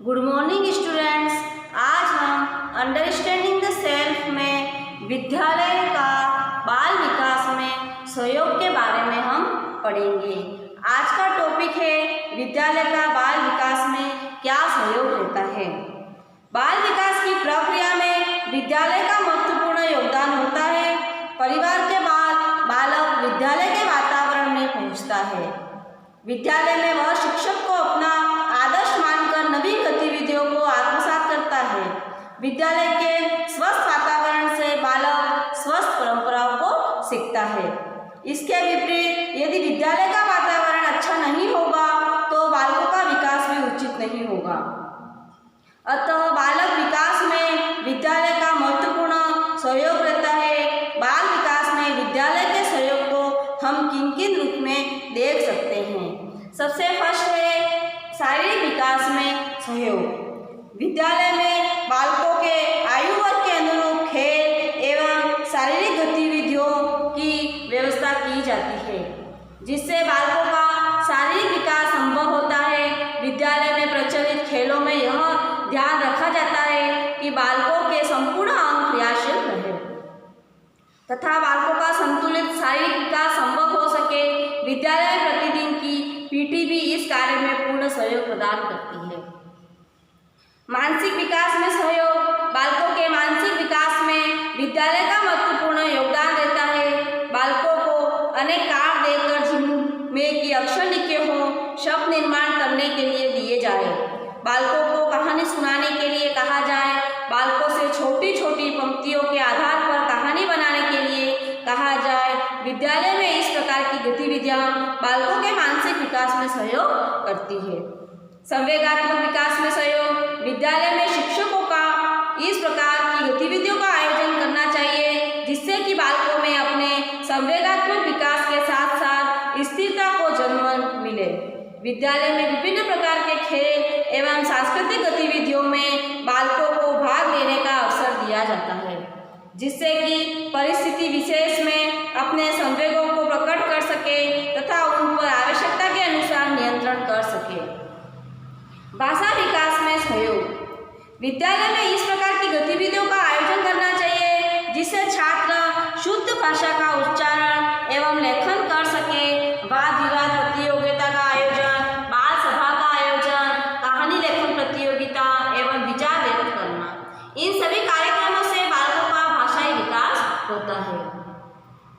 Good morning students. आज हम understanding the self में विद्यालय का बाल विकास में सहयोग के बारे में हम पढ़ेंगे। आज का टॉपिक है विद्यालय का बाल विकास में क्या सहयोग रहता है। बाल विकास की प्रक्रिया में विद्यालय का महत्वपूर्ण योगदान होता है। परिवार के बाद बालक विद्यालय के वातावरण में पहुंचता है। विद्यालय में वह शिक्षक को अपना आदर्श मानकर नवीन गतिविधियों को आत्मसात करता है। विद्यालय के स्वस्थ वातावरण से बालक स्वस्थ परंपराओं को सीखता है। इसके विपरीत यदि विद्यालय का वातावरण अच्छा नहीं होगा तो बालकों का विकास भी उचित नहीं होगा। अतः बालक विकास में विद्यालय का महत्वपूर्ण सहयोग रहता है। बाल विकास में विद्यालय के सहयोग को हम किन किन रूप में देख सकते हैं। सबसे फर्स्ट है शारीरिक विकास में सहयोग। विद्यालय में बालकों के आयु वर्ग के अनुरूप खेल एवं शारीरिक गतिविधियों की व्यवस्था की जाती है, जिससे बालकों का शारीरिक विकास संभव होता है। विद्यालय में प्रचलित खेलों में यह ध्यान रखा जाता है कि बालकों के संपूर्ण अंग क्रियाशील रहे तथा बालकों का संतुलित शारीरिक विकास संभव हो सके। विद्यालय में प्रतिदिन की पीटी भी इस कार्य में पूर्ण सहयोग प्रदान करती है। मानसिक विकास में सहयोग। बालकों के मानसिक विकास में विद्यालय का महत्वपूर्ण योगदान रहता है। बालकों को अनेक कार्ड देकर जिनमें कि अक्षर लिखे हों, शब्द निर्माण करने के लिए दिए जाए। बालकों को कहानी सुनाने के लिए कहा जाए। बालकों से छोटी छोटी पंक्तियों के आधार पर कहानी बनाने के लिए कहा जाए। विद्यालय में इस प्रकार की गतिविधियां बालकों के मानसिक विकास में सहयोग करती है। संवेगात्मक विकास में सहयोग। विद्यालय में शिक्षकों का इस प्रकार की गतिविधियों का आयोजन करना चाहिए जिससे कि बालकों में अपने संवेगात्मक विकास के साथ साथ स्थिरता को जन्म मिले। विद्यालय में विभिन्न प्रकार के खेल एवं सांस्कृतिक गतिविधियों में बालकों को भाग लेने का अवसर दिया जाता है, जिससे कि परिस्थिति विशेष में अपने संवेगों को प्रकट कर सके तथा उन पर आवश्यकता के अनुसार नियंत्रण कर सके। भाषा विकास में सहयोग। विद्यालय में इस प्रकार की गतिविधियों का आयोजन करना चाहिए जिससे छात्र शुद्ध भाषा का उच्चारण एवं लेखन कर सके। वाद विवाद प्रतियोगिता का आयोजन, बाल सभा का आयोजन, कहानी लेखन प्रतियोगिता एवं विचार व्यक्त करना, इन सभी कार्यक्रमों से बालकों का भाषाई विकास होता है।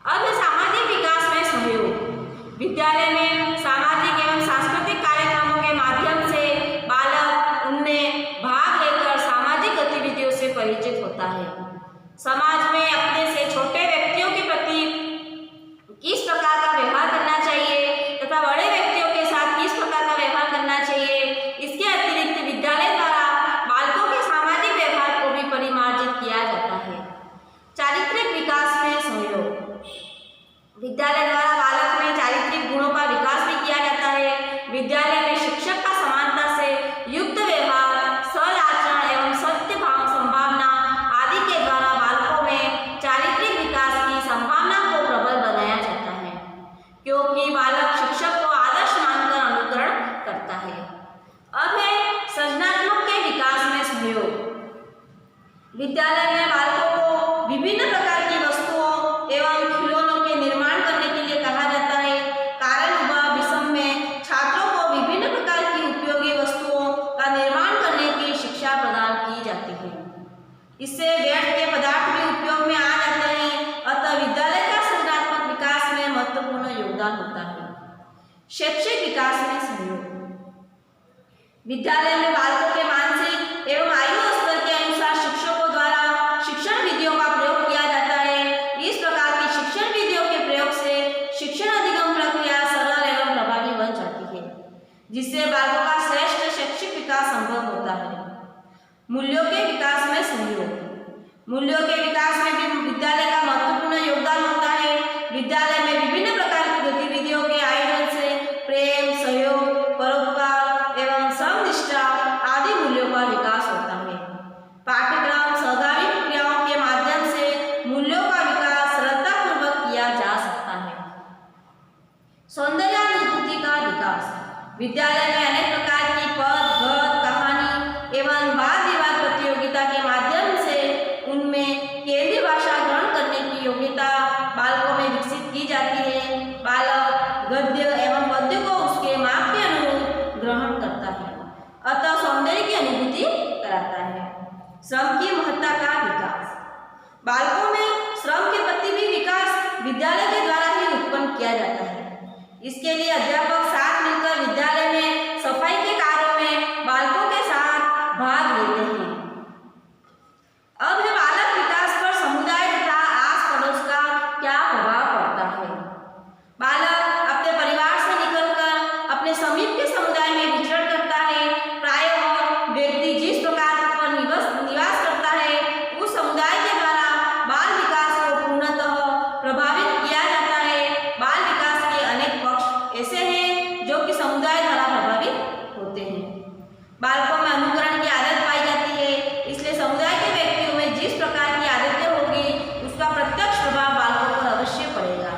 अब सामाजिक विकास में सहयोग। विद्यालय में सामाजिक एवं सांस्कृतिक कार्यक्रमों के माध्यम से बालक उनमें भाग लेकर सामाजिक गतिविधियों से परिचित होता है। समाज में अपने से छोटे व्यक्तियों के प्रति किस प्रकार का व्यवहार करना चाहिए तथा बड़े व्यक्तियों के साथ किस प्रकार का व्यवहार करना चाहिए। इसके अतिरिक्त विद्यालय द्वारा बालकों के सामाजिक व्यवहार को भी परिमार्जित किया जाता है। चारित्रिक विकास में सहयोग। विद्यालय द्वारा बालक में चारित्रिक गुणों का विकास भी किया जाता है। विद्यालय में शिक्षक का समानता से युक्त व्यवहार, सरल आचरण एवं सत्य भाव संभावना आदि के द्वारा बालकों में चारित्रिक विकास की संभावना को प्रबल बनाया जाता है, क्योंकि बालक शिक्षक को आदर्श मानकर अनुकरण करता है। अब है सृजनात्मक के विकास में सहयोग। विद्यालय में बालकों को विभिन्न प्रकार की वस्तुओं एवं खिलौनों के निर्माण करने के लिए कहा जाता है। कारण व विषम में छात्रों को विभिन्न प्रकार की उपयोगी वस्तुओं का निर्माण करने की शिक्षा प्रदान की जाती है। इससे व्यर्थ के पदार्थ भी उपयोग में आ जाते हैं। अतः विद्यालय का सृजनात्मक विकास में महत्वपूर्ण योगदान होता है। शैक्षिक विकास में सहयोग। विद्यालय में बालकों के मानसिक एवं आयु स्तर के अनुसार शिक्षकों द्वारा शिक्षण विधियों का प्रयोग किया जाता है। इस प्रकार की शिक्षण विधियों के प्रयोग से शिक्षण अधिगम प्रक्रिया सरल एवं प्रभावी बन जाती है, जिससे बालकों का श्रेष्ठ शैक्षिक विकास संभव होता है। मूल्यों के विकास में सहयोग। मूल्यों के विकास में भी विद्यालय का महत्वपूर्ण योगदान होता है। विद्यालय में विभिन्न प्रकार की गतिविधियों के आयोजन से प्रेम, सहयोग, परोपकार एवं समनिष्ठा आदि मूल्यों का विकास होता है। पाठ्यक्रम सहगामी प्रक्रियाओं के माध्यम से मूल्यों का विकास श्रद्धापूर्वक किया जा सकता है। सौंदर्यानुभूति का विकास। विद्यालय में अनेक प्रकार की पद, गद्य, कहानी इसके लिए अध्यापक साथ मिलकर विद्यालय में सफाई के कार्यों में बालकों के साथ भाग लेते हैं। अब है बालक विकास पर समुदाय तथा आस पड़ोस का क्या प्रभाव पड़ता है। बालक अपने परिवार से निकलकर अपने समीप के समुदाय में विचरण करता है। प्रायः व्यक्ति जिस प्रकार पर निवास करता है उस समुदाय के द्वारा बाल विकास को पूर्णतः प्रभावित किया जाता है। बाल विकास के अनेक पक्ष ऐसे हैं जो कि समुदाय द्वारा प्रभावित होते हैं। बालकों में अनुकरण की आदत पाई जाती है, इसलिए समुदाय के व्यक्तियों में जिस प्रकार की आदतें होगी उसका प्रत्यक्ष प्रभाव बालकों पर अवश्य पड़ेगा।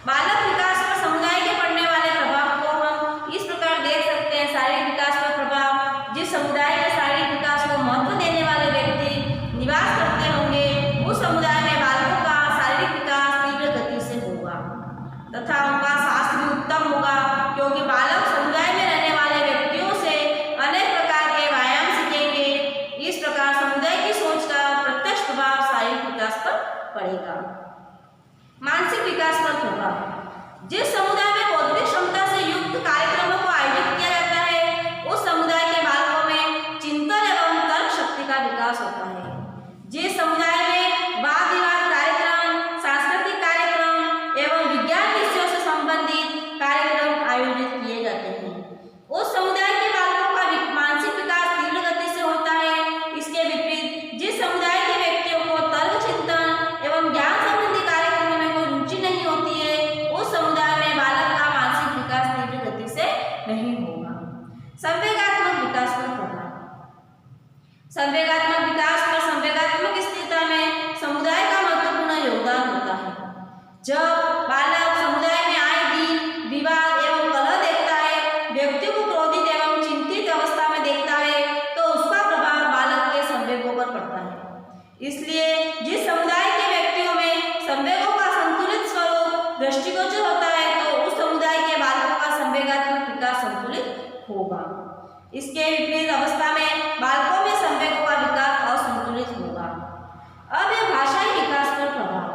बालक विकास पर समुदाय के पड़ने वाले प्रभाव को हम इस प्रकार देख सकते हैं। शारीरिक विकास पर प्रभाव, जिस समुदाय के शारीरिक विकास को महत्व देने वाले व्यक्ति निवास करते होंगे उस समुदाय में बालकों का शारीरिक विकास तीव्र गति से होगा तथा उनका स्वास्थ्य भी उत्तम होगा, क्योंकि बालक समुदाय में रहने वाले व्यक्तियों से अनेक प्रकार के व्यायाम सीखेंगे। इस प्रकार समुदाय की सोच का प्रत्यक्ष प्रभाव शारीरिक विकास पर पड़ेगा। मानसिक विकास पर प्रभाव, जिस समुदाय में बौद्धिक क्षमता से युक्त कार्यक्रमों को आयोजित किया जाता है उस समुदाय के बालकों में चिंतन एवं तर्क शक्ति का विकास होता है। जिस समुदाय में वाद विवाद कार्यक्रम, सांस्कृतिक कार्यक्रम एवं विज्ञान विषयों से संबंधित कार्यक्रम आयोजित किए जाते हैं उस समुदाय के बालकों का मानसिक विकास तीव्र गति से होता है। इसके विपरीत जिस समुदाय के व्यक्तियों को तर्क चिंतन एवं ज्ञान संबंधी कार्यक्रमों में कोई रुचि नहीं होती है उस समुदाय में बालक का मानसिक विकास तीव्र गति से नहीं होगा। संवेगात्मक विकास पर प्रभाव, संवेगात्मक विकास पर संवेगात्मक स्थिरता में समुदाय का महत्वपूर्ण योगदान होता है। जब बालक समुदाय में आए दिन विवाद एवं कलह देखता है, व्यक्ति को क्रोधित एवं चिंतित अवस्था में देखता है तो उसका प्रभाव बालक के संवेगों पर पड़ता है। इसलिए जिस समुदाय के व्यक्तियों में संवेगों का संतुलित स्वरूप दृष्टिगोचर होता है तो उस समुदाय के बालकों का संवेगात्मक विकास संतुलित होगा। इसके विपरीत अवस्था में बालकों में संवेगों का विकास असंतुलित होगा। अब है भाषाई विकास पर प्रभाव,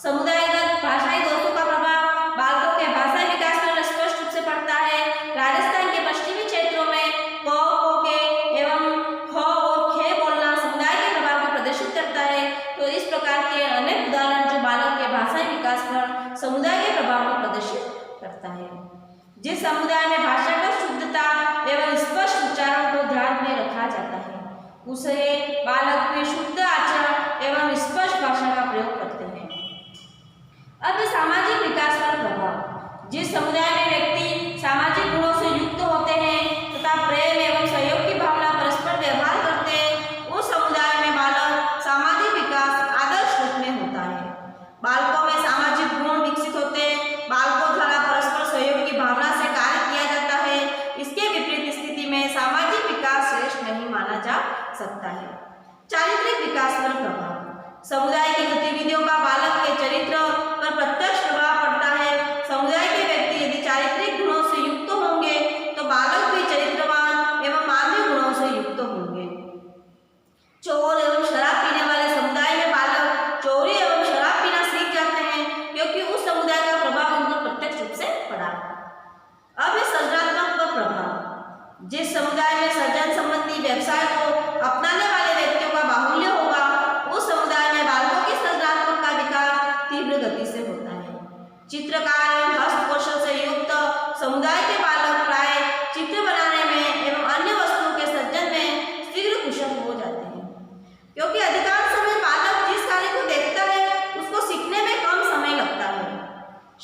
समुदायगत भाषाई दोषों का प्रभाव बालकों के भाषाई विकास पर स्पष्ट रूप से पड़ता है। राजस्थान के पश्चिमी क्षेत्रों में क, को के एवं ख और खे बोलना समुदाय के प्रभाव को प्रदर्शित करता है। तो इस प्रकार के अनेक उदाहरण जो बालक के भाषाई विकास पर समुदाय के प्रभाव को प्रदर्शित करता है। जिस समुदाय में भाषागत शुद्धता एवं स्पष्ट उच्चारण को ध्यान में रखा जाता है उसे बालक में शुद्ध आचरण एवं स्पष्ट भाषा का प्रयोग करते हैं। अब सामाजिक विकास पर प्रभाव, जिस समुदाय में व्यक्ति सामाजिक गुणों से युक्त होते हैं तथा प्रेम एवं सहयोग की भावना परस्पर व्यवहार करते हैं उस समुदाय में बालक सामाजिक विकास आदर्श रूप में होता है। बालकों में सामाजिक गुण विकसित होते हैं, बालकों द्वारा परस्पर सहयोग की भावना से कार्य किया जाता है। इसके विपरीत स्थिति में सामाजिक विकास श्रेष्ठ नहीं माना जा सकता है। चारित्रिक विकास पर प्रभाव, समुदाय की गतिविधियों का बालक के चरित्र पर प्रत्यक्ष प्रभाव पड़ता है। समुदाय के व्यक्ति यदि चारित्रिक गुणों से युक्त होंगे तो बालक भी चरित्रवान एवं मानवीय गुणों से युक्त होंगे। चोर एवं शराब पीने वाले समुदाय में बालक चोरी एवं शराब पीना सीख जाते हैं क्योंकि उस समुदाय का प्रभाव उन पर प्रत्यक्ष रूप से पड़ा। अब है सृजनात्मक पर प्रभाव, जिस समुदाय में सृजन संबंधी व्यवसाय को अपनाने वाले व्यक्तियों का बाहुल्य होगा उस समुदाय में बालकों की सृजनात्मक का विकास तीव्र गति से होता है। चित्रकार एवं हस्तकौशल से युक्त समुदाय के बालक प्राय चित्र बनाने में एवं अन्य वस्तुओं के सृजन में शीघ्र कुशल हो जाते हैं, क्योंकि अधिकांश समय बालक जिस कार्य को देखता है उसको सीखने में कम समय लगता है।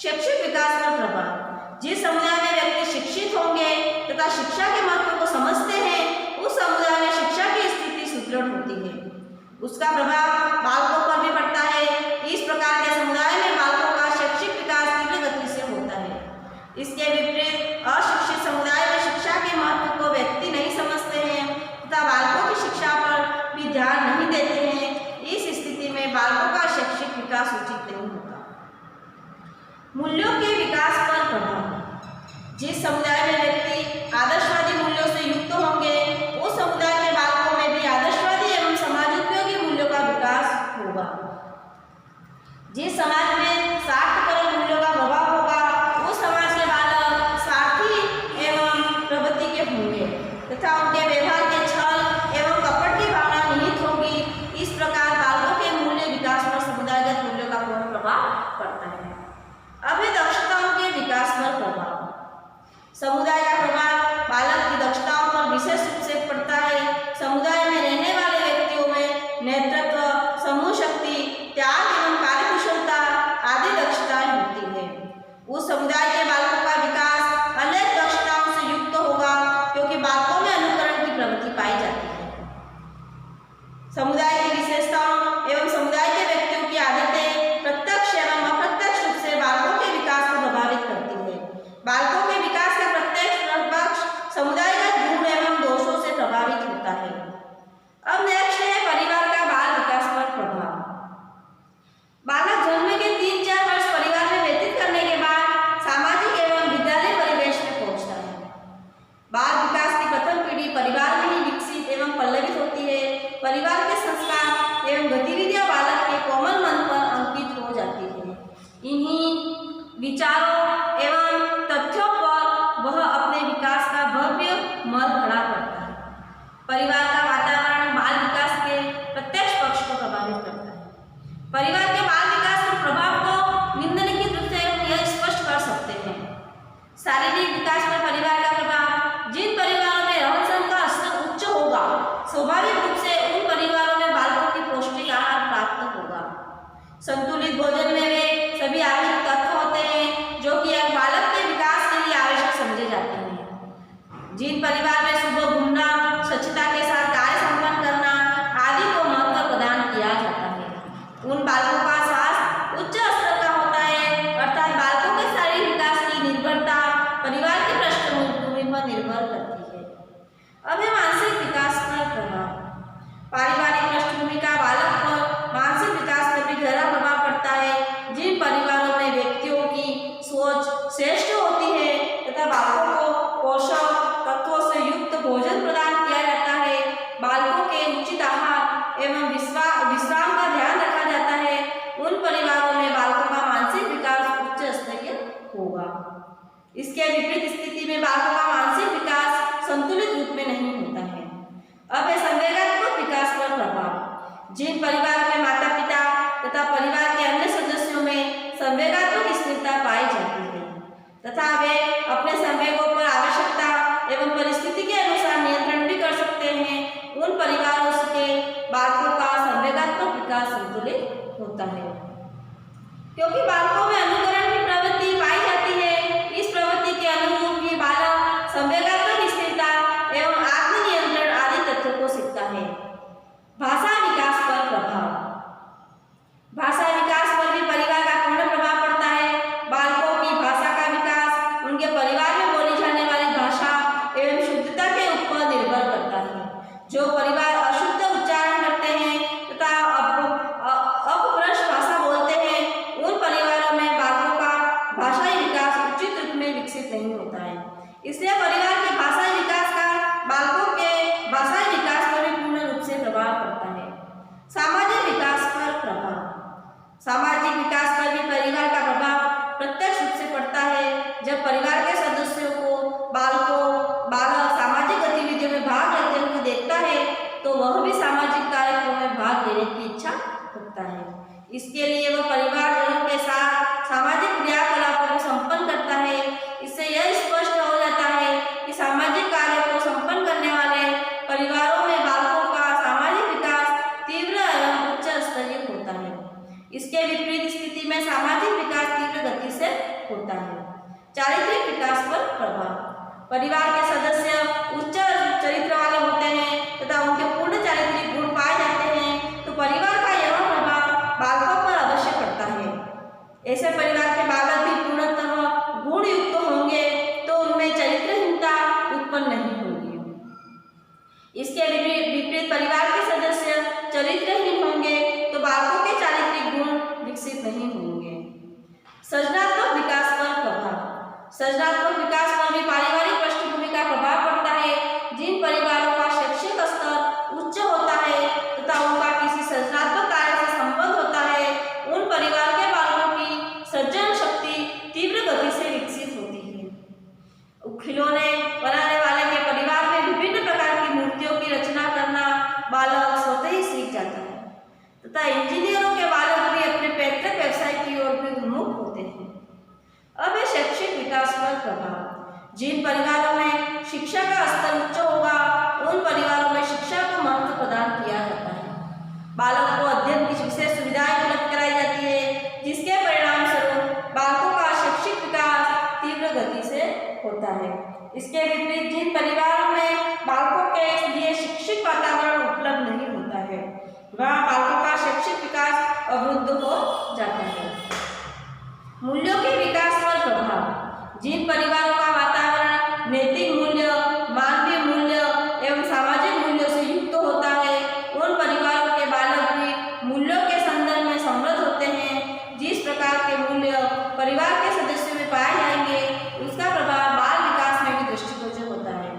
शैक्षिक विकास पर प्रभाव, जिस समुदाय में व्यक्ति शिक्षित होंगे तथा शिक्षा के महत्व को समझते हैं उस समुदाय में शिक्षा की स्थिति सुदृढ़ होती है, उसका प्रभाव बालकों पर भी पड़ता है। इस प्रकार के समुदाय में बालकों का शैक्षिक विकास तीव्र गति से होता है। इसके विपरीत अशिक्षित समुदाय में शिक्षा के महत्व को व्यक्ति नहीं समझते हैं तथा बालकों की शिक्षा पर भी ध्यान नहीं देते हैं। इस स्थिति में बालकों का शैक्षिक विकास उचित नहीं होता। मूल्यों के विकास पर प्रभाव, जिस समुदाय में व्यक्ति आदर्शवादी मूल्यों से युक्त होंगे उस समुदाय के बालकों में भी आदर्शवादी एवं समाज उपयोगी मूल्यों का विकास होगा। जिस समाज में स्वार्थपरक मूल्यों का प्रभाव होगा उस समाज के परिवार का वातावरण बाल विकास के प्रत्यक्ष पक्ष को प्रभावित करता है। परिवार के बाल विकास पर प्रभाव को निम्नलिखित रूप से हम यह स्पष्ट कर सकते हैं। शारीरिक विकास पर परिवार का प्रभाव, जिन परिवारों में रहन सहन का स्तर उच्च होगा, स्वाभाविक रूप से उन परिवारों में बालकों की पौष्टिक आहार प्राप्त होगा। संतुलित भोजन में वे सभी आवश्यक तत्व होते हैं जो कि एक बालक के विकास के लिए आवश्यक समझे जाते हैं। जिन परिवार में सुबह घूमना, स्वच्छता के साथ कार्य संपन्न करना आदि को महत्व प्रदान किया जाता है, उन बालकों का स्वास्थ्य उच्च स्तर का होता है, अर्थात बालकों के शारीरिक विकास की निर्भरता परिवार की पृष्ठभूमि पर निर्भर करती है। अब है मानसिक विकास का प्रभाव। पारिवारिक पृष्ठभूमि का बालक पर मानसिक विकास पर भी गहरा प्रभाव पड़ता है। जिन परिवारों में व्यक्तियों की सोच श्रेष्ठ होती है तथा बालकों को पोषक तत्वों से युक्त भोजन प्रदान किया जाता है, बालकों के उचित आहार एवं विश्राम का ध्यान रखा जाता है, उन परिवारों में बालकों का मानसिक विकास उच्च स्तरीय होगा। इसके विपरीत स्थिति में बालकों का मानसिक विकास संतुलित रूप में नहीं होता है। अब है संवेगात्मक विकास पर प्रभाव। जिन परिवार के माता पिता तथा परिवार के अन्य सदस्यों में संवेगात्मक स्थिरता पाई जाती है तथा वे अपने संवेगों पर आवश्यकता एवं परिस्थिति के अनुसार नियंत्रण भी कर सकते हैं, उन परिवारों के बालकों का संवेगात्मक विकास संतुलित होता है। क्योंकि बालकों में अनुकरण की प्रवृत्ति पाई जाती है, इस प्रवृत्ति के अनुरूप ही बालक संवेगात्मक स्थिरता एवं आत्मनियंत्रण आदि तत्वों को सीखता है। भाषा विकास पर प्रभाव। भाषा विकास पर भी परिवार का पूर्ण प्रभाव पड़ता है। बालकों की भाषा का विकास उनके परिवार में बोली जाने वाली भाषा एवं शुद्धता के ऊपर निर्भर करता है। जो परिवार अशुद्ध उच्चारण करते हैं तथा अपभ्रष्ट भाषा बोलते हैं, उन परिवारों में बालकों का भाषाई विकास उचित रूप में विकसित नहीं होता है। इसलिए परिवार के भाषाई विकास का बालकों के भाषाई विकास पर भी पूर्ण रूप से प्रभाव पड़ता है। सामाजिक विकास पर प्रभाव। सामाजिक विकास पर भी परिवार का प्रभाव प्रत्यक्ष रूप से पड़ता है। जब परिवार के सदस्यों को बालक सामाजिक गतिविधियों में भाग लेते हुए देखता है तो वह भी सामाजिक कार्यक्रमों में भाग लेने की इच्छा रखता है। इसके लिए वह परिवारजनों के साथ सामाजिक क्रियाकलापों को संपन्न करता है। इससे यह स्पष्ट हो जाता है कि सामाजिक कार्यों को संपन्न करने वाले परिवारों में बालकों का सामाजिक विकास तीव्र एवं उच्च स्तरीय होता है। इसके विपरीत स्थिति में सामाजिक विकास तीव्र गति से होता है। चारित्रिक विकास पर प्रभाव। परिवार के सदस्य उच्च चरित्र वाले होते हैं तथा उनके पूर्ण चारित्रिक गुण पाए जाते हैं तो परिवार का यह प्रभाव बालकों पर अवश्य पड़ता है। ऐसे परिवार के बालक भी पूर्णतः गुण युक्त होंगे तो उनमें चरित्रहीनता उत्पन्न नहीं होगी। इसके विपरीत परिवार के सदस्य चरित्रहीन होंगे तो बालकों के चारित्रिक गुण विकसित नहीं होंगे। सृजनात्मक विकास पर प्रभाव। सृजनात्मक विकास पर भी पारिवारिक पृष्ठभूमि का प्रभाव पड़ता है। जिन परिवारों का शैक्षिक स्तर उच्च होता है तथा उनका किसी सृजनात्मक कार्य से संबंध होता है, उन परिवार के बालकों की सृजन शक्ति तीव्र गति से विकसित होती है। खिलौने बनाने वाले के परिवार में विभिन्न प्रकार की मूर्तियों की रचना करना बालक स्वतः ही सीख जाता है तथा इंजीनियरों के बालक भी अपने पैतृक व्यवसाय की ओर भी उन्मुख होते हैं। अब है शैक्षिक विकास पर प्रभाव। जिन परिवारों में शिक्षा का स्तर उच्च होगा, उन परिवारों में शिक्षा को महत्व प्रदान किया जाता है। बालक को अध्ययन की विशेष सुविधाएं उपलब्ध कराई जाती है, जिसके परिणाम स्वरूप बालकों का शैक्षिक विकास तीव्र गति से होता है। इसके विपरीत जिन परिवारों में बालकों के लिए शिक्षित वातावरण उपलब्ध नहीं होता है, वहाँ बालकों का शैक्षिक विकास अवरुद्ध हो जाता है। मूल्यों के विकास पर प्रभाव। जिन परिवारों का वातावरण नैतिक मूल्य, मानवीय मूल्य एवं सामाजिक मूल्यों से युक्त होता है, उन परिवारों के बालक भी मूल्यों के संदर्भ में समृद्ध होते हैं। जिस प्रकार के मूल्य परिवार के सदस्यों में पाए जाएंगे, उसका प्रभाव बाल विकास में भी दृष्टिगोचर होता है।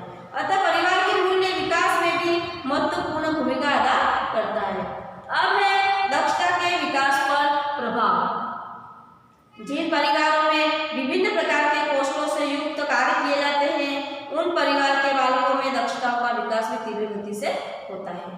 प्रवृत्ति से होता है।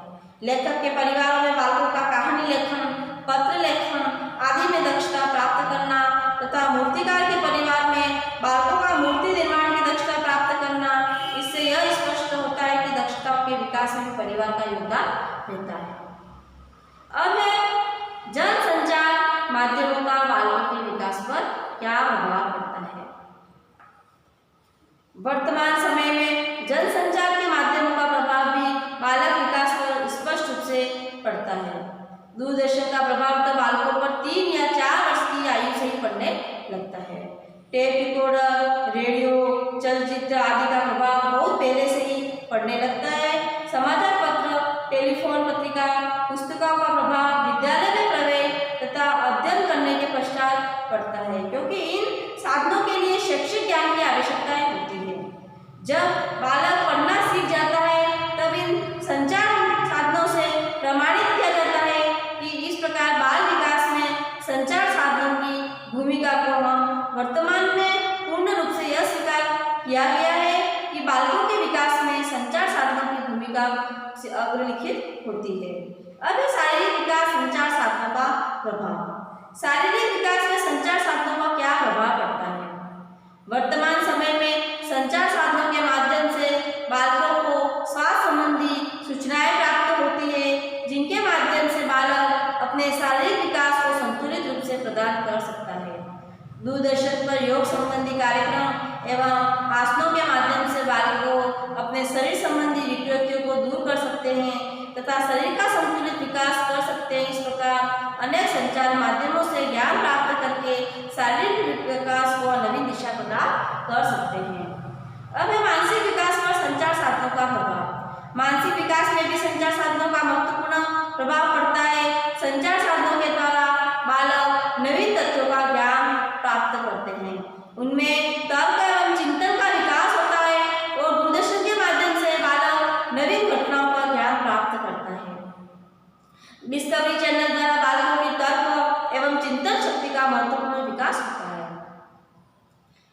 लेखक के परिवारों में बालकों का कहानी लेखन, पत्र लेखन आदि में दक्षता प्राप्त करना तथा मूर्तिकार के परिवार में बालकों का मूर्ति निर्माण की दक्षता प्राप्त करना, इससे यह स्पष्ट होता है कि दक्षताओं के विकास में परिवार का योगदान रहता है। अब है जनसंचार माध्यमों का बालकों के विकास पर क्या प्रभाव पड़ता है। वर्तमान समय में जनसंचार के माध्यमों का प्रभाव भी बालक विकास पर स्पष्ट रूप से पड़ता है। दूरदर्शन का प्रभाव तो बालकों पर 3 या 4 वर्ष की आयु से ही पड़ने लगता है। टेप रिकॉर्डर, रेडियो, चलचित्र आदि का प्रभाव बहुत पहले से ही पड़ने लगता है। समाचार पत्र, टेलीफोन पत्रिका, पुस्तकों का प्रभाव विद्यालय में प्रवेश तथा अध्ययन करने के पश्चात पड़ता है, क्योंकि इन साधनों के लिए शैक्षिक ज्ञान की आवश्यकता होती है। जब बालक पढ़ना सीख जाता है तब इन संचार साधनों से प्रमाणित किया जाता है कि इस प्रकार बाल विकास में संचार साधनों की भूमिका को हम वर्तमान में पूर्ण रूप से यह स्वीकार किया गया है कि बालकों के विकास में संचार साधनों की भूमिका से अग्रलिखित होती है। अब शारीरिक विकास संचार साधनों का प्रभाव। शारीरिक विकास में संचार साधनों का क्या प्रभाव पड़ता है। वर्तमान समय में संचार साधनों के माध्यम से बालकों को स्वास्थ्य संबंधी सूचनाएं प्राप्त होती है, जिनके माध्यम से बालक अपने शारीरिक विकास को संतुलित रूप से प्रदान कर सकता है। दूरदर्शन पर योग संबंधी कार्यक्रम एवं आसनों के माध्यम से बालकों अपने शरीर संबंधी विकृतियों को दूर कर सकते हैं तथा शरीर का संतुलित विकास कर सकते हैं। इस प्रकार अनेक संचार माध्यमों से ज्ञान प्राप्त करके शारीरिक विकास को नवीन दिशा प्रदान कर सकते हैं। अब है मानसिक विकास पर संचार साधनों का प्रभाव। मानसिक विकास में भी संचार साधनों का महत्वपूर्ण प्रभाव पड़ता है। संचार साधनों के द्वारा बालक नवीन तथ्यों का ज्ञान प्राप्त करते हैं, उनमें तर्क एवं चिंतन का विकास होता है और दूरदर्शन के माध्यम से बालक नवीन घटनाओं का ज्ञान प्राप्त करता है। डिस्कवरी चैनल द्वारा बालकों की तर्क एवं चिंतन शक्ति का महत्वपूर्ण विकास होता है।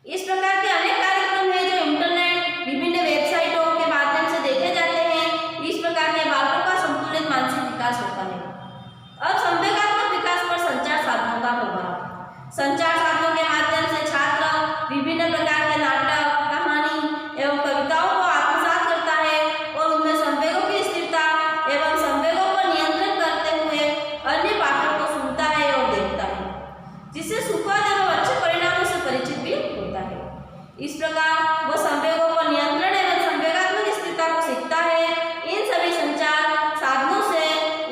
इस प्रकार के अनेक कार्यक्रम हैं जो इंटरनेट विभिन्न वेबसाइटों के माध्यम से देखे जाते हैं। इस प्रकार के बालकों का संतुलित मानसिक विकास होता है। अब संवेगात्मक विकास पर संचार साधनों का प्रभाव। संचार साधनों के माध्यम से छात्र विभिन्न प्रकार के नाटक, कहानी एवं कविताओं को आत्मसात करता है और उनमें संवेगों की स्थिरता एवं संवेगों पर नियंत्रण करते हुए अन्य पाठों को सुनता है और देखता है, जिससे सुखद एवं अच्छे परिणामों से परिचित भी होता है। इस प्रकार वह संवेगों पर नियंत्रण एवं संवेगात्मक स्थिरता को सीखता है। इन सभी संचार साधनों से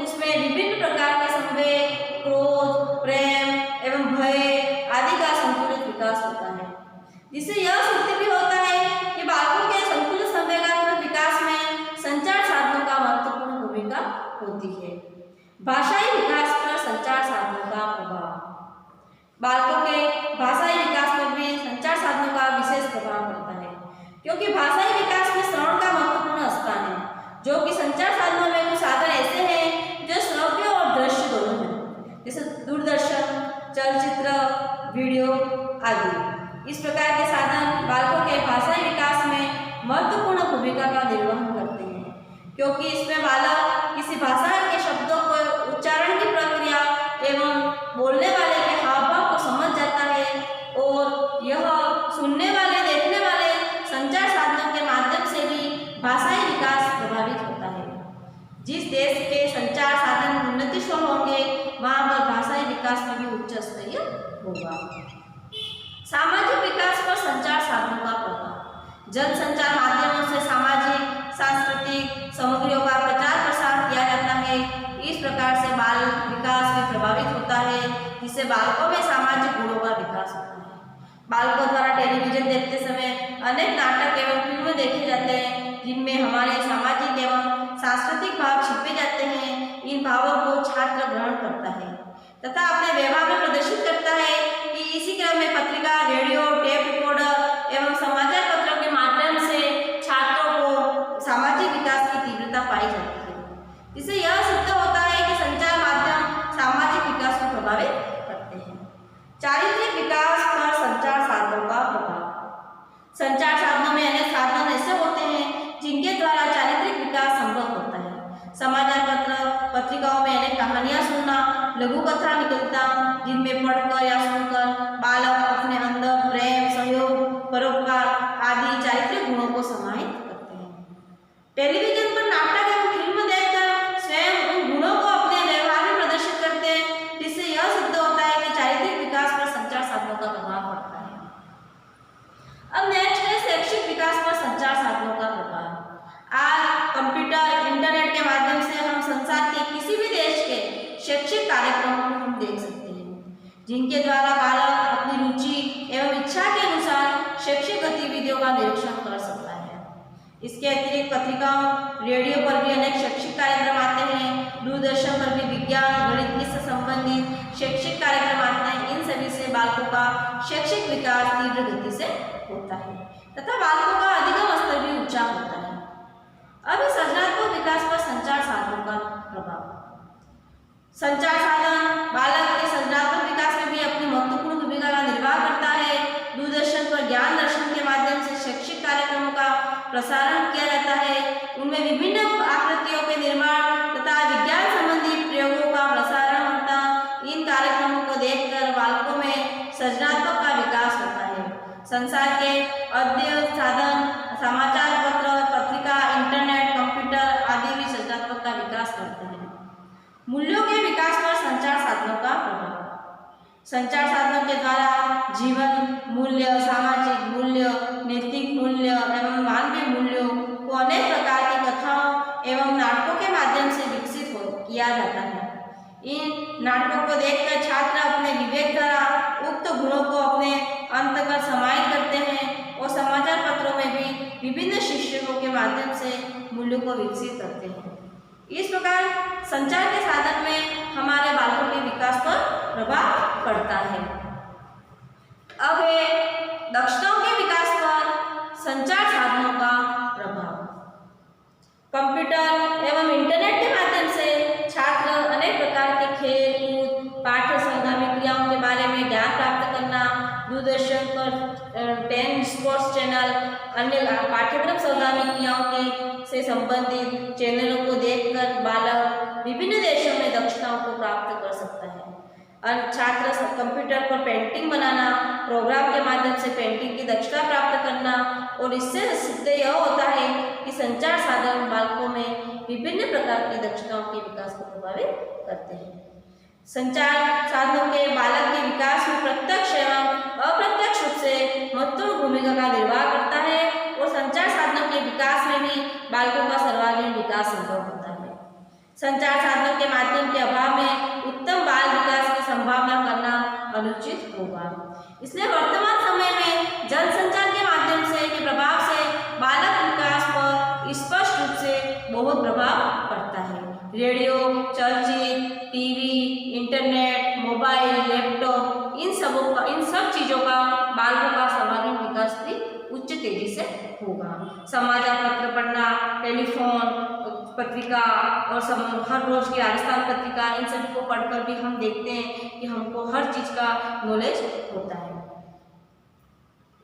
उसमें विभिन्न प्रकार के संवेग, क्रोध, प्रेम एवं भय आदि का संतुलित विकास होता है, जिससे यह सिद्ध भी होता है कि बालकों के संतुलित संवेगात्मक विकास में संचार साधनों का महत्वपूर्ण भूमिका होती है। भाषाई विकास पर संचार साधनों का प्रभाव। बालकों के भाषाई विकास पर भी संचार साधनों का विशेष प्रभाव पड़ता है, क्योंकि भाषाई विकास में श्रवण का महत्वपूर्ण स्थान है, जो कि संचार साधनों में कुछ साधन ऐसे हैं जो श्रव्य और दृश्य दोनों हैं, जैसे दूरदर्शन, चलचित्र, वीडियो आदि। इस प्रकार के साधन बालकों के भाषाई विकास में महत्वपूर्ण भूमिका का निर्वहन करते हैं, क्योंकि इसमें बालक किसी भाषा के शब्दों को उच्चारण की प्रक्रिया एवं बोलने वाले के हाव भाव को समझ जाता है और यह सुनने वाले, देखने वाले संचार साधनों के माध्यम से भी भाषाई विकास प्रभावित होता है। जिस देश के संचार साधन उन्नतिशील होंगे वहाँ पर भाषाई विकास में भी उच्च स्तरीय होगा। सामाजिक विकास पर संचार साधनों का प्रभाव। जनसंचार माध्यमों से सामाजिक, सांस्कृतिक सामग्रियों का प्रचार प्रसार किया जाता है। इस प्रकार से बाल विकास भी प्रभावित होता है, जिससे बालकों में सामाजिक गुणों का विकास होता है। बालकों द्वारा टेलीविजन देखते समय अनेक नाटक एवं फिल्में देखे जाते हैं, जिनमें हमारे सामाजिक एवं सांस्कृतिक भाव छिपे जाते हैं। इन भावों को छात्र ग्रहण करता है तथा अपने व्यवहार में प्रदर्शित करता है कि इसी क्रम में पत्रिका, रेडियो, टेप रिकॉर्डर एवं समाचार पत्रों के माध्यम से छात्रों को सामाजिक विकास की तीव्रता पाई जाती है, जिससे यह सिद्ध होता है कि संचार माध्यम सामाजिक विकास को प्रभावित करते हैं। चारित्रिक विकास पर संचार साधनों का प्रभाव। संचार साधनों में अनेक साधन ऐसे होते हैं जिनके द्वारा चारित्रिक विकास समाचार पत्र पत्रिकाओं में अनेक कहानियाँ सुनना, लघु कथा निकलता जिनमें पढ़कर या सुनकर बालक अपने अंदर प्रेम, सहयोग, परोपकार आदि चारित्रिक गुणों को समाहित करते हैं। टेलीविजन पर नाटक एवं फिल्म देखकर स्वयं उन गुणों को अपने व्यवहार में प्रदर्शित करते हैं, जिससे यह सिद्ध होता है कि चारित्रिक विकास पर संचार साधनों का प्रभाव पड़ता है। अब नेक्स्ट है शैक्षिक विकास पर संचार साधनों का प्रभाव। आज कंप्यूटर, इंटरनेट के माध्यम से हम संसार के किसी भी देश के शैक्षिक कार्यक्रमों को हम देख सकते हैं, जिनके द्वारा बालक अपनी रुचि एवं इच्छा के अनुसार शैक्षिक गतिविधियों का निरीक्षण कर सकता है। इसके अतिरिक्त पत्रिकाओं, रेडियो पर भी अनेक शैक्षिक कार्यक्रम आते हैं। दूरदर्शन पर भी विज्ञान, गणित से संबंधित शैक्षिक कार्यक्रम आते हैं। इन सभी से बालकों का शैक्षिक विकास तीव्र गति से होता है तथा बालकों का अधिगम स्तर भी ऊंचा होता है। अब सृजनात्मक विकास पर संचार साधनों का प्रभाव। संचार साधन बालक के सृजनात्मक विकास में भी अपनी महत्वपूर्ण भूमिका का निर्वाह करता है। दूरदर्शन पर ज्ञान दर्शन के माध्यम से शैक्षिक कार्यक्रमों का प्रसारण किया जाता है। उनमें विभिन्न आकृतियों के निर्माण तथा विज्ञान संबंधी प्रयोगों का प्रसारण होता। इन कार्यक्रमों को देखकर बालकों में सृजनात्मक का विकास होता है। संसार के अध्ययन साधन, समाचार पत्र, पत्रिका, इंटरनेट, कंप्यूटर आदि भी सृजनात्मक का विकास करते हैं। मूल्यों के विकास पर संचार साधनों का प्रभाव। संचार साधनों के द्वारा जीवन मूल्य, सामाजिक मूल्य, नैतिक मूल्य एवं मानवीय मूल्यों को अनेक प्रकार की कथाओं एवं नाटकों के माध्यम से विकसित किया जाता है। इन नाटकों को देखकर छात्र अपने विवेक द्वारा उक्त गुणों को अपने अंतर्गत समाहित करते हैं और समाचार पत्रों में भी विभिन्न शीर्षकों के माध्यम से मूल्यों को विकसित करते हैं। इस प्रकार संचार के साधन में हमारे बालकों के विकास पर प्रभाव पड़ता है। अब है दक्षताओं के विकास पर संचार साधनों का प्रभाव। कंप्यूटर एवं इंटरनेट के माध्यम से छात्र अनेक प्रकार के खेल कूद, पाठ्य संगामी क्रियाओं के बारे में ज्ञान प्राप्त करना, दूरदर्शन पर 10 स्पोर्ट्स चैनल, अन्य पाठ्यक्रम संगामी क्रियाओं के से संबंधित चैनलों को देखकर बालक विभिन्न देशों में दक्षताओं को प्राप्त कर सकता है। छात्र कंप्यूटर पर पेंटिंग बनाना, प्रोग्राम के माध्यम से पेंटिंग की दक्षता प्राप्त करना और इससे सिद्ध यह होता है कि संचार साधन बालकों में विभिन्न प्रकार की दक्षताओं के विकास को प्रभावित करते हैं। संचार साधनों के बालक के विकास में प्रत्यक्ष एवं अप्रत्यक्ष रूप से महत्वपूर्ण भूमिका का निर्वाह करता है और संचार साधनों के विकास में भी बालकों का सर्वांगीण विकास संभव होता है। संचार साधनों के माध्यम के अभाव में उत्तम बाल विकास की संभावना करना अनुचित होगा। इसलिए वर्तमान समय में जनसंचार के माध्यम से के प्रभाव से बालक विकास पर स्पष्ट रूप से बहुत प्रभाव पड़ता है। रेडियो, चलचित्र, टीवी, इंटरनेट, मोबाइल, लैपटॉप इन सब चीज़ों का बालकों का सर्वांगीण विकास भी उच्च तेजी से होगा। समाचार पत्र पढ़ना, टेलीफोन, पत्रिका और हर रोज की राजस्थान पत्रिका, इन सभी को पढ़कर भी हम देखते हैं कि हमको हर चीज़ का नॉलेज होता है।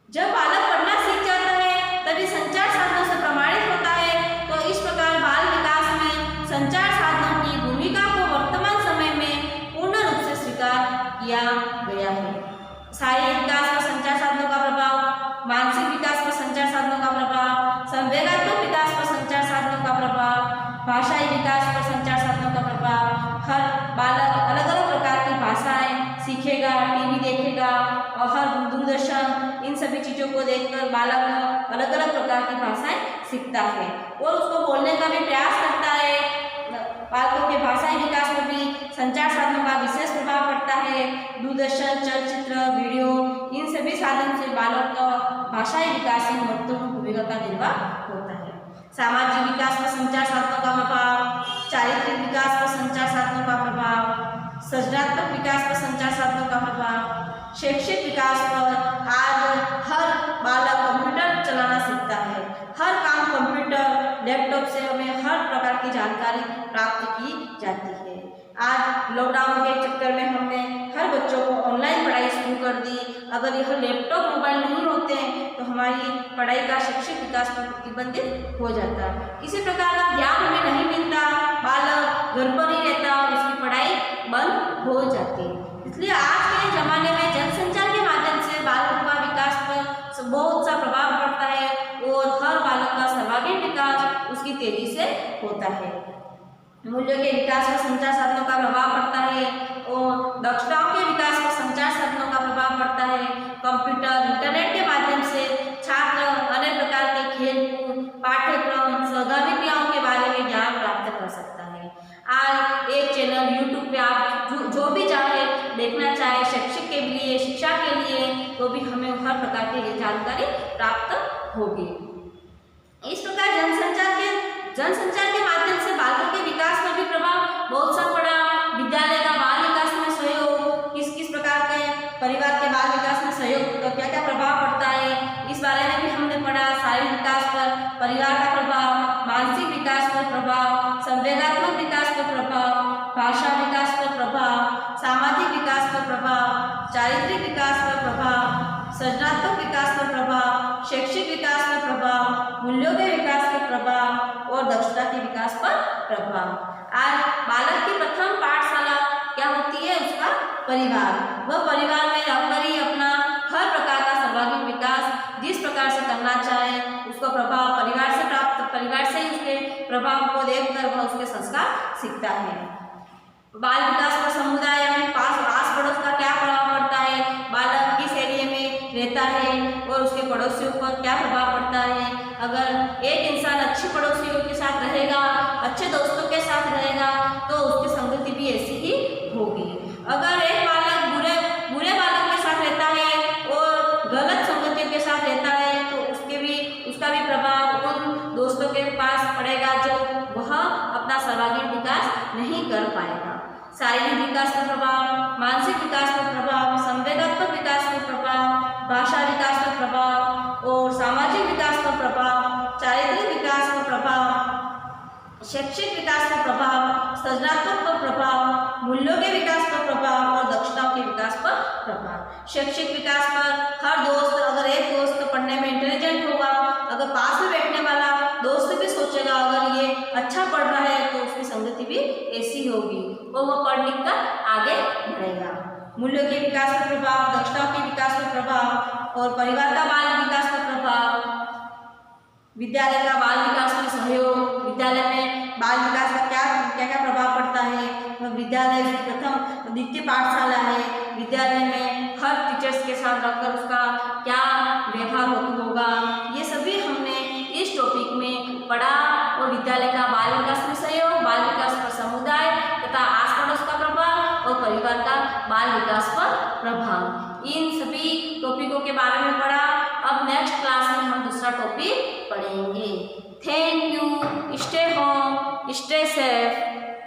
जब बालक पढ़ना सीख जाता है तभी संचार साधनों से प्रमाणित होता है। तो इस प्रकार बाल विकास में संचार साधनों की भूमिका को वर्तमान समय में पूर्ण रूप से स्वीकार किया गया है। शारीरिक विकास पर संचार साधनों का प्रभाव, मानसिक विकास पर संचार साधनों का प्रभाव, संवेगात्मक विकास पर संचार साधनों का प्रभाव, भाषाई विकास पर संचार साधनों का प्रभाव। हर बालक अलग अलग प्रकार की भाषाएं सीखेगा, टीवी देखेगा और हर दूरदर्शन इन सभी चीज़ों को देखकर बालक अलग अलग प्रकार की भाषाएं सीखता है और उसको बोलने का भी प्रयास करता है। बालकों के भाषाई विकास में भी संचार साधनों का विशेष प्रभाव पड़ता है। दूरदर्शन, चलचित्र, वीडियो इन सभी साधन से बालक का भाषाई विकास में महत्वपूर्ण भूमिका का निर्वाह होता है। सामाजिक विकास पर संचार साधनों का प्रभाव, चारित्रिक विकास पर संचार साधनों का प्रभाव, सृजनात्मक विकास पर संचार साधनों का प्रभाव, शैक्षिक विकास पर आज हर बालक कंप्यूटर चलाना सीखता है। हर काम कंप्यूटर, लैपटॉप से हमें हर प्रकार की जानकारी प्राप्त की जाती है। आज लॉकडाउन के चक्कर में हमने हर बच्चों को ऑनलाइन पढ़ाई शुरू कर दी। अगर यह लैपटॉप, मोबाइल नहीं होते हैं तो हमारी पढ़ाई का शैक्षिक विकास पर प्रतिबंधित हो जाता है। किसी प्रकार का ज्ञान हमें नहीं मिलता। मूल्यों के विकास पर संचार साधनों का प्रभाव पड़ता है और दक्षताओं के विकास पर संचार साधनों का प्रभाव पड़ता है। कंप्यूटर इंटरनेट के माध्यम से छात्र अनेक प्रकार के खेलकूद पाठ्यक्रम सहगामी क्रियाओं के बारे में ज्ञान प्राप्त कर सकता है। आज एक चैनल यूट्यूब पे आप जो भी चाहे देखना चाहे शैक्षिक के लिए शिक्षा के लिए तो भी हमें हर प्रकार की जानकारी प्राप्त होगी। इस प्रकार जनसंचार के माध्यम से बालकों के विकास पर भी प्रभाव बहुत सा पड़ा। विद्यालय का बाल विकास में सहयोग किस किस प्रकार के परिवार के बाल विकास में सहयोग का क्या क्या प्रभाव पड़ता है इस बारे में भी हमने पढ़ा। शारीरिक विकास पर परिवार का प्रभाव, मानसिक विकास पर प्रभाव, संवेगात्मक विकास पर प्रभाव, भाषा विकास पर प्रभाव, सामाजिक विकास पर प्रभाव, चारित्रिक विकास पर प्रभाव, सृजनात्मक विकास पर प्रभाव, शैक्षिक विकास पर प्रभाव, मूल्यों के विकास पर प्रभाव और दक्षता के विकास पर प्रभाव। आज बालक की प्रथम पाठशाला क्या होती है? उसका परिवार। वह परिवार में रहकर ही अपना हर प्रकार का सर्वांगीण विकास जिस प्रकार से करना चाहे उसको प्रभाव परिवार से ही उसके प्रभाव को देखकर वह उसके संस्कार सीखता है। बाल विकास पर समुदाय में आस पड़ोस का क्या प्रभाव पड़ता है, बालक किस एरिया में रहता है और उसके पड़ोसियों पर क्या प्रभाव पड़ता है। अगर एक इंसान अच्छे पड़ोसियों के साथ रहेगा, अच्छे दोस्तों के साथ रहेगा तो उसकी संगति भी ऐसी ही होगी। अगर एक बालक बुरे बालक के साथ रहता है और गलत संगतियों के साथ रहता है तो उसका भी प्रभाव उन दोस्तों के पास पड़ेगा जो वह अपना सर्वांगीण विकास नहीं कर पाएगा। शारीरिक विकास पर प्रभाव, मानसिक विकास पर प्रभाव, संवेगात्मक विकास पर प्रभाव, भाषा विकास पर प्रभाव और सामाजिक विकास पर प्रभाव, चारित्रिक विकास पर प्रभाव, शैक्षिक विकास पर प्रभाव, सृजनात्मक पर प्रभाव, मूल्यों के विकास पर प्रभाव और दक्षताओं के विकास पर प्रभाव। शैक्षिक विकास पर हर दोस्त, अगर एक दोस्त पढ़ने में इंटेलिजेंट होगा, अगर पास में बैठने वाला दोस्त भी सोचेगा अगर ये अच्छा पढ़ रहा है तो उसकी संगति भी ऐसी होगी और वह पढ़ लिख कर आगे बढ़ेगा। मूल्यों के विकास पर प्रभाव, दक्षताओं के विकास पर प्रभाव और परिवार का बाल विकास पर प्रभाव, विद्यालय का बाल विकास में सहयोग, विद्यालय में बाल विकास का क्या प्रभाव पड़ता है। विद्यालय प्रथम द्वितीय पाठशाला है, विद्यालय में हर टीचर्स के साथ रखकर उसका क्या व्यवहार होगा, ये सभी हमने इस टॉपिक में पढ़ा। और विद्यालय का बाल विकास में सहयोग, बाल विकास पर समुदाय तथा आस पड़ोस का प्रभाव और परिवार का बाल विकास पर प्रभाव, इन सभी टॉपिकों के बारे में पढ़ा। अब नेक्स्ट क्लास में हम दूसरा टॉपिक पढ़ेंगे। Thank you. Stay home, stay safe.